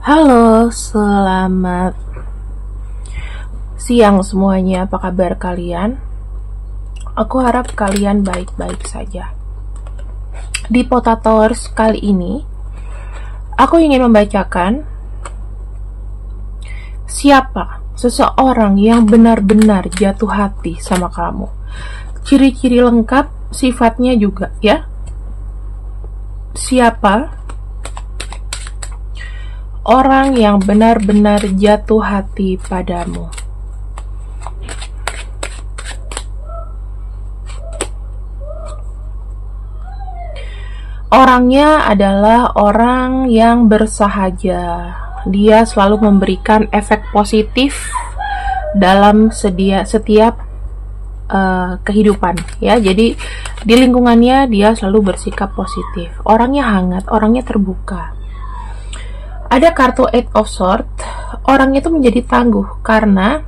Halo, selamat siang semuanya. Apa kabar kalian? Aku harap kalian baik-baik saja. Di Potators kali ini, aku ingin membacakan siapa seseorang yang benar-benar jatuh hati sama kamu. Ciri-ciri lengkap, sifatnya juga ya. Siapa orang yang benar-benar jatuh hati padamu? Orangnya adalah orang yang bersahaja. Dia selalu memberikan efek positif dalam setiap kehidupan ya. Jadi di lingkungannya dia selalu bersikap positif. Orangnya hangat, orangnya terbuka. Ada kartu Eight of Swords. Orangnya itu menjadi tangguh karena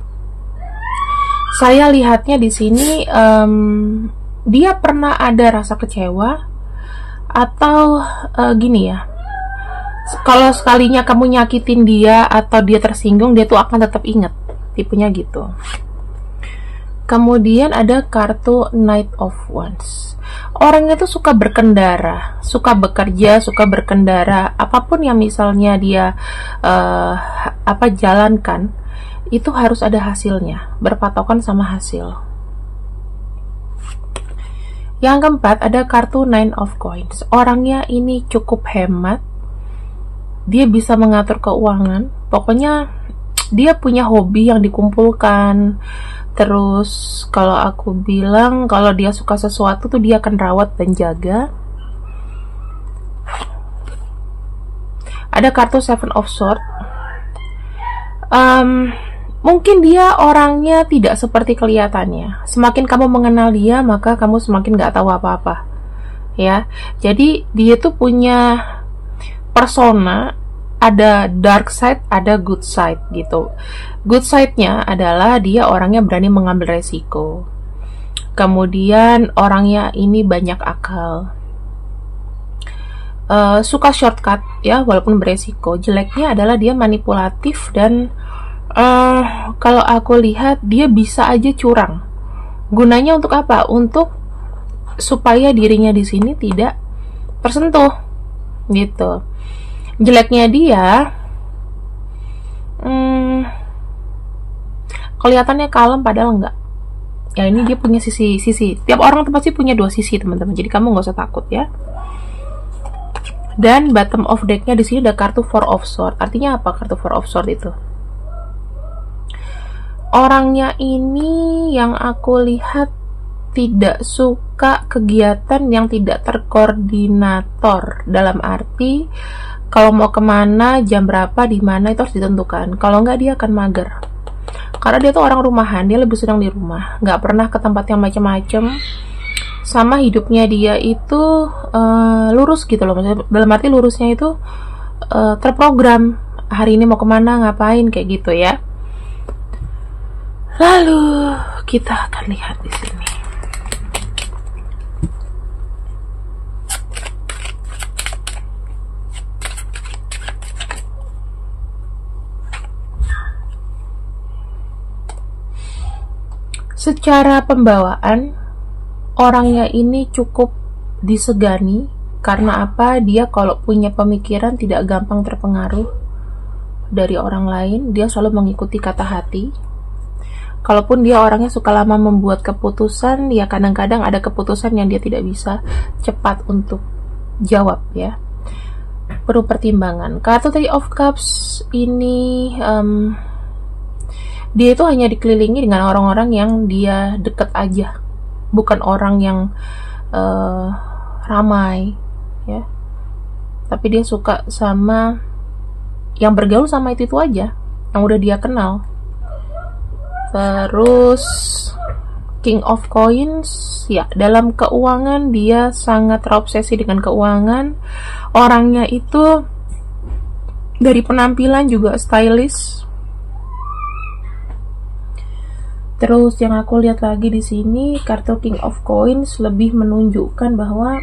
saya lihatnya di sini dia pernah ada rasa kecewa atau gini ya. Kalau sekalinya kamu nyakitin dia atau dia tersinggung, dia tuh akan tetap ingat. Tipenya gitu. Kemudian ada kartu Knight of Wands. Orangnya tuh suka berkendara, suka bekerja, suka berkendara. Apapun yang misalnya dia jalankan, itu harus ada hasilnya, berpatokan sama hasil. Yang keempat ada kartu Nine of Coins. Orangnya ini cukup hemat. Dia bisa mengatur keuangan. Pokoknya dia punya hobi yang dikumpulkan. Terus kalau aku bilang, kalau dia suka sesuatu tuh dia akan rawat dan jaga. Ada kartu Seven of Swords. Mungkin dia orangnya tidak seperti kelihatannya. Semakin kamu mengenal dia, maka kamu semakin gak tahu apa-apa. Ya, jadi dia tuh punya persona, ada dark side, ada good side gitu. Good side-nya adalah dia orangnya berani mengambil resiko. Kemudian orangnya ini banyak akal. Suka shortcut ya, walaupun beresiko. Jeleknya adalah dia manipulatif dan kalau aku lihat dia bisa aja curang. Gunanya untuk apa? Untuk supaya dirinya di sini tidak tersentuh gitu. Jeleknya dia kelihatannya kalem padahal enggak. Ya ini dia punya sisi. Tiap orang tuh pasti punya dua sisi teman-teman. Jadi kamu nggak usah takut ya. Dan bottom of decknya di sini ada kartu Four of Swords. Artinya apa kartu Four of Swords itu? Orangnya ini yang aku lihat tidak suka kegiatan yang tidak terkoordinator. Dalam arti kalau mau kemana, jam berapa, di mana itu harus ditentukan. Kalau nggak dia akan mager. Karena dia tuh orang rumahan, dia lebih senang di rumah. Nggak pernah ke tempat yang macam-macam. Sama hidupnya dia itu lurus gitu loh. Maksudnya, dalam arti lurusnya itu terprogram. Hari ini mau kemana, ngapain, kayak gitu ya. Lalu kita akan lihat di sini. Secara pembawaan, orangnya ini cukup disegani. Karena apa? Dia kalau punya pemikiran tidak gampang terpengaruh dari orang lain. Dia selalu mengikuti kata hati. Kalaupun dia orangnya suka lama membuat keputusan, ya kadang-kadang ada keputusan yang dia tidak bisa cepat untuk jawab ya. Perlu pertimbangan. Kartu Three of Cups ini dia itu hanya dikelilingi dengan orang-orang yang dia deket aja, bukan orang yang ramai ya. Tapi dia suka sama yang bergaul sama itu aja, yang udah dia kenal. Terus King of Coins ya, dalam keuangan dia sangat terobsesi dengan keuangan. Orangnya itu dari penampilan juga stylish. Terus yang aku lihat lagi di sini kartu King of Coins lebih menunjukkan bahwa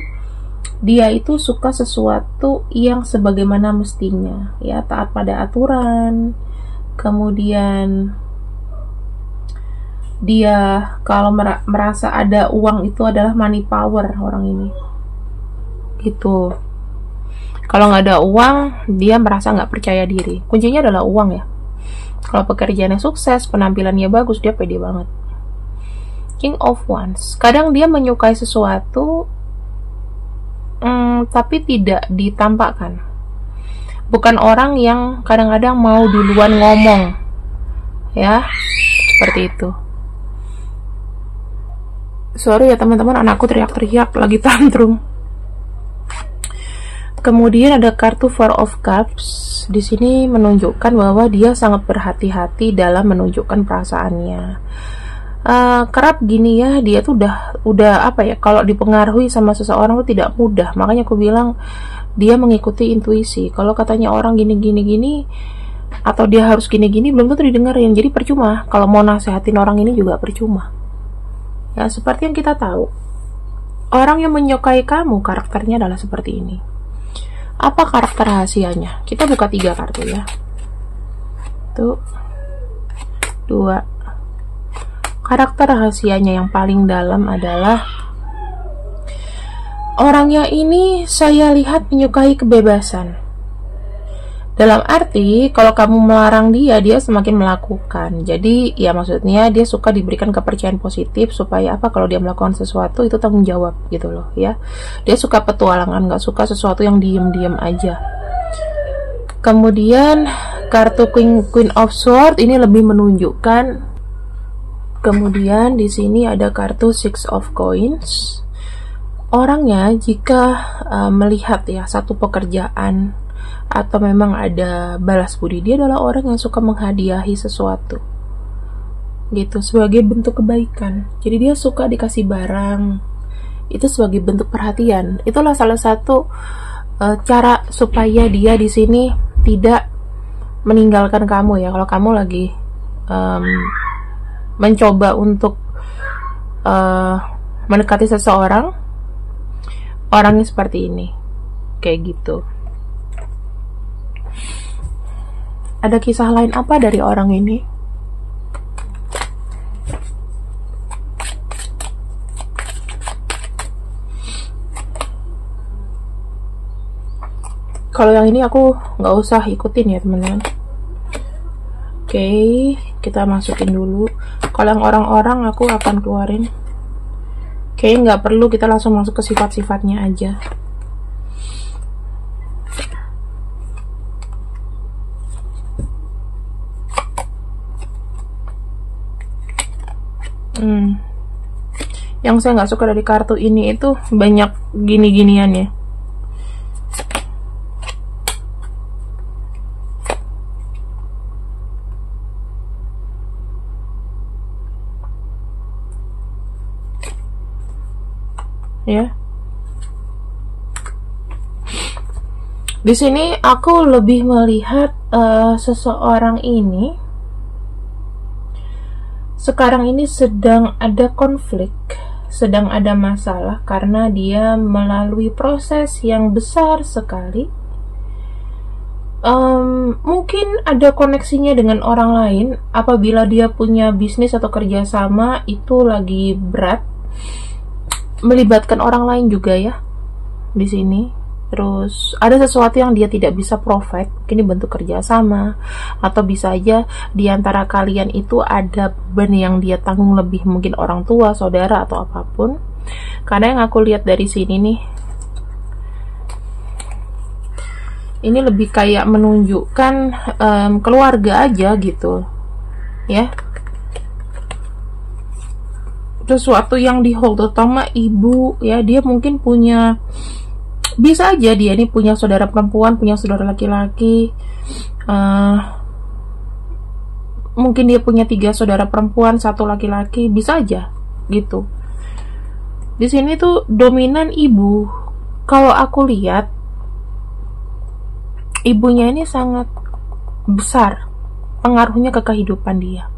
dia itu suka sesuatu yang sebagaimana mestinya, ya, taat pada aturan. Kemudian dia kalau merasa ada uang itu adalah money power orang ini, gitu. Kalau nggak ada uang, dia merasa nggak percaya diri. Kuncinya adalah uang ya. Kalau pekerjaannya sukses, penampilannya bagus, dia pede banget. King of Wands. Kadang dia menyukai sesuatu, tapi tidak ditampakkan. Bukan orang yang kadang-kadang mau duluan ngomong, ya, seperti itu. Sorry ya teman-teman, anakku teriak-teriak lagi tantrum. Kemudian ada kartu Four of Cups. Di sini menunjukkan bahwa dia sangat berhati-hati dalam menunjukkan perasaannya. Kerap gini ya, dia tuh udah apa ya, kalau dipengaruhi sama seseorang tuh tidak mudah. Makanya aku bilang dia mengikuti intuisi. Kalau katanya orang gini atau dia harus gini belum tentu didengerin. Jadi percuma. Kalau mau nasehatin orang ini juga percuma. Ya, seperti yang kita tahu, orang yang menyukai kamu karakternya adalah seperti ini. Apa karakter rahasianya? Kita buka 3 kartu ya. Tuh. 2. Karakter rahasianya yang paling dalam adalah orangnya ini saya lihat menyukai kebebasan. Dalam arti, kalau kamu melarang dia semakin melakukan. Jadi, ya maksudnya dia suka diberikan kepercayaan positif supaya apa, kalau dia melakukan sesuatu itu tanggung jawab gitu loh ya. Dia suka petualangan, nggak suka sesuatu yang diem-diem aja. Kemudian kartu Queen of Swords ini lebih menunjukkan. Kemudian di sini ada kartu Six of Coins. Orangnya jika melihat ya satu pekerjaan atau memang ada balas budi, dia adalah orang yang suka menghadiahi sesuatu gitu sebagai bentuk kebaikan. Jadi dia suka dikasih barang itu sebagai bentuk perhatian. Itulah salah satu cara supaya dia di sini tidak meninggalkan kamu ya. Kalau kamu lagi mencoba untuk mendekati seseorang, orangnya seperti ini, kayak gitu. Ada kisah lain apa dari orang ini? Kalau yang ini aku nggak usah ikutin ya teman-teman. Oke, kita masukin dulu. Kalau yang orang-orang aku akan keluarin. Oke, nggak perlu, kita langsung masuk ke sifat-sifatnya aja. Yang saya nggak suka dari kartu ini itu banyak gini-ginian ya. Ya. Di sini aku lebih melihat seseorang ini sekarang ini sedang ada konflik, sedang ada masalah karena dia melalui proses yang besar sekali. Mungkin ada koneksinya dengan orang lain. Apabila dia punya bisnis atau kerjasama itu lagi berat, melibatkan orang lain juga ya di sini. Terus ada sesuatu yang dia tidak bisa provide, mungkin bentuk kerjasama, atau bisa aja di antara kalian itu ada beban yang dia tanggung lebih, mungkin orang tua, saudara, atau apapun. Karena yang aku lihat dari sini nih, ini lebih kayak menunjukkan keluarga aja gitu ya. Sesuatu yang di hold, terutama ibu ya, dia mungkin punya, bisa aja dia ini punya saudara perempuan, punya saudara laki-laki, mungkin dia punya 3 saudara perempuan, 1 laki-laki, bisa aja gitu. Di sini tuh dominan ibu. Kalau aku lihat ibunya ini sangat besar pengaruhnya ke kehidupan dia.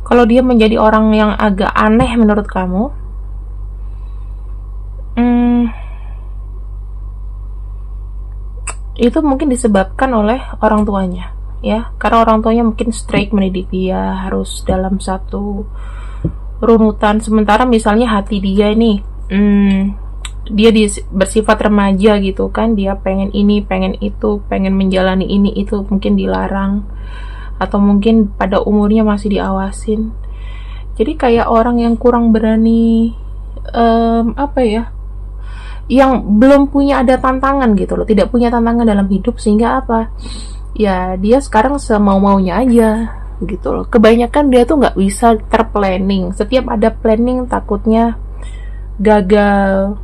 Kalau dia menjadi orang yang agak aneh menurut kamu, itu mungkin disebabkan oleh orang tuanya, ya, karena orang tuanya mungkin strict mendidik dia harus dalam satu runutan. Sementara misalnya hati dia ini dia bersifat remaja gitu kan, dia pengen ini, pengen itu, pengen menjalani ini itu, mungkin dilarang, atau mungkin pada umurnya masih diawasin. Jadi kayak orang yang kurang berani, apa ya, yang belum punya ada tantangan gitu loh, tidak punya tantangan dalam hidup, sehingga apa ya, dia sekarang semau-maunya aja gitu loh. Kebanyakan dia tuh nggak bisa terplanning, setiap ada planning takutnya gagal.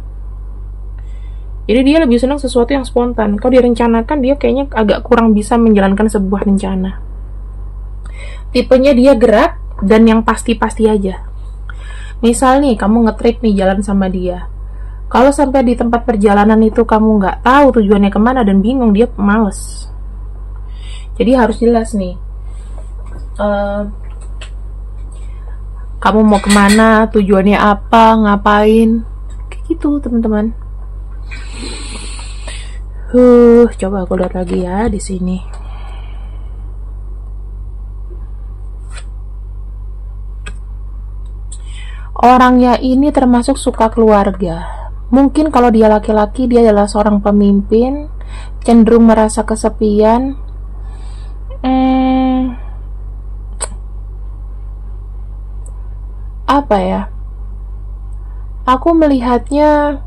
Jadi dia lebih senang sesuatu yang spontan. Kalau direncanakan, dia kayaknya agak kurang bisa menjalankan sebuah rencana. Tipenya dia gerak dan yang pasti-pasti aja. Misal nih, kamu nge-trip nih jalan sama dia. Kalau sampai di tempat perjalanan itu kamu nggak tahu tujuannya kemana dan bingung, dia males. Jadi harus jelas nih. Kamu mau kemana, tujuannya apa, ngapain, kayak gitu teman-teman. Coba aku lihat lagi ya di sini. Orangnya ini termasuk suka keluarga. Mungkin kalau dia laki-laki, dia adalah seorang pemimpin, cenderung merasa kesepian. Apa ya? Aku melihatnya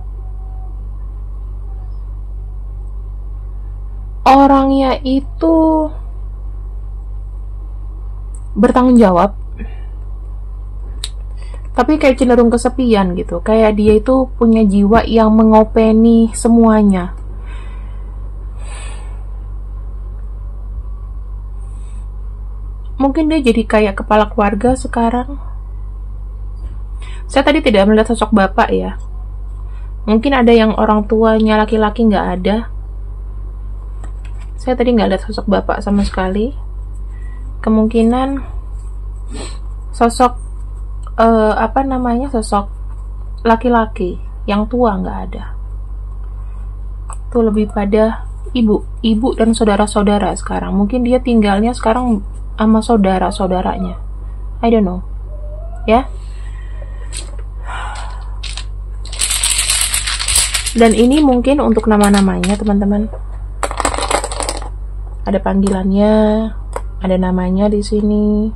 orangnya itu bertanggung jawab, tapi kayak cenderung kesepian gitu. Kayak dia itu punya jiwa yang mengopeni semuanya. Mungkin dia jadi kayak kepala keluarga sekarang. Saya tadi tidak melihat sosok bapak ya. Mungkin ada yang orang tuanya laki-laki nggak ada. Saya tadi nggak lihat sosok bapak sama sekali. Kemungkinan sosok sosok laki-laki yang tua nggak ada. Itu lebih pada ibu dan saudara-saudara sekarang. Mungkin dia tinggalnya sekarang sama saudara-saudaranya. I don't know. Ya. Dan ini mungkin untuk nama-namanya teman-teman. Ada panggilannya, ada namanya di sini.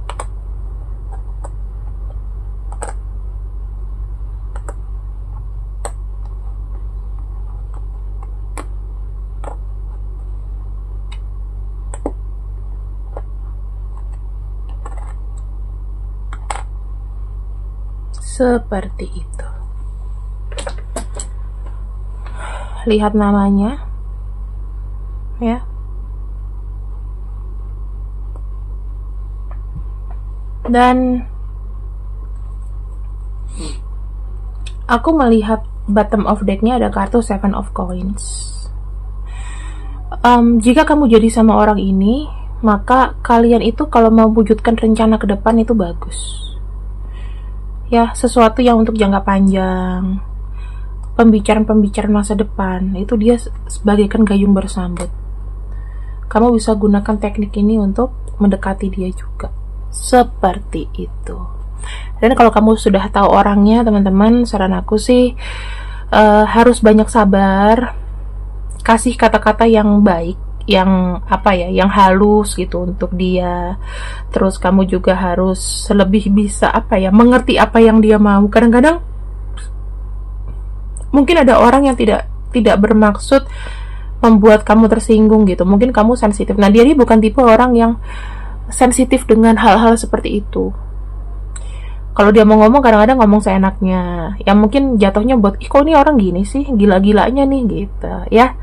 Seperti itu. Lihat namanya, ya. Dan aku melihat bottom of deck-nya ada kartu Seven of Coins. Jika kamu jadi sama orang ini, maka kalian itu kalau mau wujudkan rencana ke depan itu bagus. Ya, sesuatu yang untuk jangka panjang. Pembicaraan-pembicaraan masa depan, itu dia sebagaikan gayung bersambut. Kamu bisa gunakan teknik ini untuk mendekati dia juga. Seperti itu. Dan kalau kamu sudah tahu orangnya, teman-teman, saran aku sih harus banyak sabar, kasih kata-kata yang baik, yang yang halus gitu untuk dia. Terus kamu juga harus lebih bisa mengerti apa yang dia mau. Kadang-kadang mungkin ada orang yang tidak bermaksud membuat kamu tersinggung gitu. Mungkin kamu sensitif. Nah, dia bukan tipe orang yang sensitif dengan hal-hal seperti itu. Kalau dia mau ngomong, kadang-kadang ngomong seenaknya. Ya mungkin jatuhnya buat, kok ini orang gini sih, gila-gilanya nih gitu. Ya,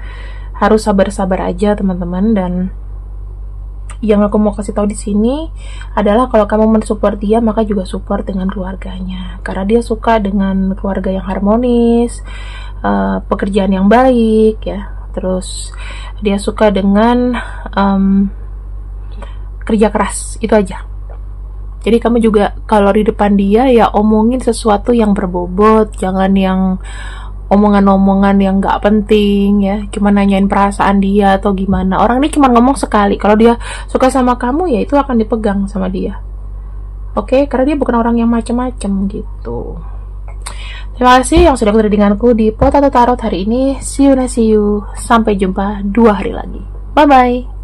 harus sabar-sabar aja teman-teman. Dan yang aku mau kasih tahu di sini adalah kalau kamu mensupport dia, maka juga support dengan keluarganya. Karena dia suka dengan keluarga yang harmonis, pekerjaan yang baik ya. Terus dia suka dengan kerja keras, itu aja. Jadi kamu juga kalau di depan dia ya omongin sesuatu yang berbobot, jangan yang omongan-omongan yang nggak penting ya, cuma nanyain perasaan dia atau gimana. Orang ini cuma ngomong sekali, kalau dia suka sama kamu ya itu akan dipegang sama dia. Oke, karena dia bukan orang yang macem-macem gitu. Terima kasih yang sudah berdiri denganku di Potato Tarot hari ini. See you. Sampai jumpa 2 hari lagi. Bye bye.